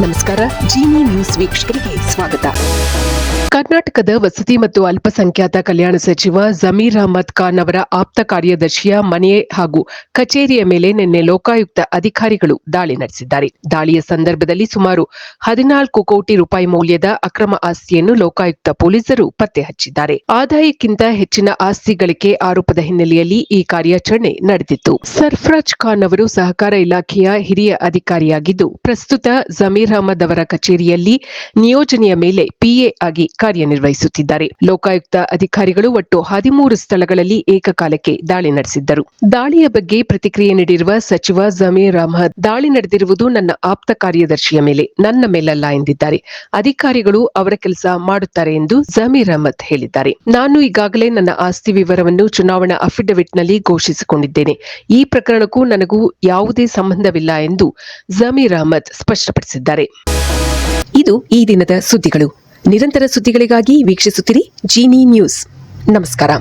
ನಮಸ್ಕಾರ. ಜಿನಿ ನ್ಯೂಸ್ ವೀಕ್ಷಕರಿಗೆ ಸ್ವಾಗತ. ಕರ್ನಾಟಕದ ವಸತಿ ಮತ್ತು ಅಲ್ಪಸಂಖ್ಯಾತ ಕಲ್ಯಾಣ ಸಚಿವ ಜಮೀರ್ ಅಹ್ಮದ್ ಖಾನ್ ಅವರ ಆಪ್ತ ಕಾರ್ಯದರ್ಶಿಯ ಮನೆ ಹಾಗೂ ಕಚೇರಿಯ ಮೇಲೆ ನಿನ್ನೆ ಲೋಕಾಯುಕ್ತ ಅಧಿಕಾರಿಗಳು ದಾಳಿ ನಡೆಸಿದ್ದಾರೆ. ದಾಳಿಯ ಸಂದರ್ಭದಲ್ಲಿ ಸುಮಾರು 14 ಕೋಟಿ ರೂಪಾಯಿ ಮೌಲ್ಯದ ಅಕ್ರಮ ಆಸ್ತಿಯನ್ನು ಲೋಕಾಯುಕ್ತ ಪೊಲೀಸರು ಪತ್ತೆ ಹಚ್ಚಿದ್ದಾರೆ. ಆದಾಯಕ್ಕಿಂತ ಹೆಚ್ಚಿನ ಆಸ್ತಿ ಗಳಿಕೆ ಆರೋಪದ ಹಿನ್ನೆಲೆಯಲ್ಲಿ ಈ ಕಾರ್ಯಾಚರಣೆ ನಡೆದಿತ್ತು. ಸರ್ಫರಾಜ್ ಖಾನ್ ಅವರು ಸಹಕಾರ ಇಲಾಖೆಯ ಹಿರಿಯ ಅಧಿಕಾರಿಯಾಗಿದ್ದು, ಪ್ರಸ್ತುತ ಜಮೀರ್ ಅಹ್ಮದ್ ಅವರ ಕಚೇರಿಯಲ್ಲಿ ನಿಯೋಜನೆಯ ಮೇಲೆ ಪಿಎ ಆಗಿ ಕಾರ್ಯನಿರ್ವಹಿಸುತ್ತಿದ್ದಾರೆ. ಲೋಕಾಯುಕ್ತ ಅಧಿಕಾರಿಗಳು ಒಟ್ಟು 13 ಸ್ಥಳಗಳಲ್ಲಿ ಏಕಕಾಲಕ್ಕೆ ದಾಳಿ ನಡೆಸಿದ್ದರು. ದಾಳಿಯ ಬಗ್ಗೆ ಪ್ರತಿಕ್ರಿಯೆ ನೀಡಿರುವ ಸಚಿವ ಜಮೀರ್ ಅಹ್ಮದ್, ದಾಳಿ ನಡೆದಿರುವುದು ನನ್ನ ಆಪ್ತ ಕಾರ್ಯದರ್ಶಿಯ ಮೇಲೆ, ನನ್ನ ಮೇಲಲ್ಲ ಎಂದಿದ್ದಾರೆ. ಅಧಿಕಾರಿಗಳು ಅವರ ಕೆಲಸ ಮಾಡುತ್ತಾರೆ ಎಂದು ಜಮೀರ್ ಅಹ್ಮದ್ ಹೇಳಿದ್ದಾರೆ. ನಾನು ಈಗಾಗಲೇ ನನ್ನ ಆಸ್ತಿ ವಿವರವನ್ನು ಚುನಾವಣಾ ಅಫಿಡವಿಟ್ನಲ್ಲಿ ಘೋಷಿಸಿಕೊಂಡಿದ್ದೇನೆ. ಈ ಪ್ರಕರಣಕ್ಕೂ ನನಗೂ ಯಾವುದೇ ಸಂಬಂಧವಿಲ್ಲ ಎಂದು ಜಮೀರ್ ಅಹ್ಮದ್ ಸ್ಪಷ್ಟಪಡಿಸಿದ್ದಾರೆ. ಇದು ಈ ದಿನದ ಸುದ್ದಿಗಳು. ನಿರಂತರ ಸುದ್ದಿಗಳಿಗಾಗಿ ವೀಕ್ಷಿಸುತ್ತಿರಿ ಜಿನಿ ನ್ಯೂಸ್. ನಮಸ್ಕಾರ.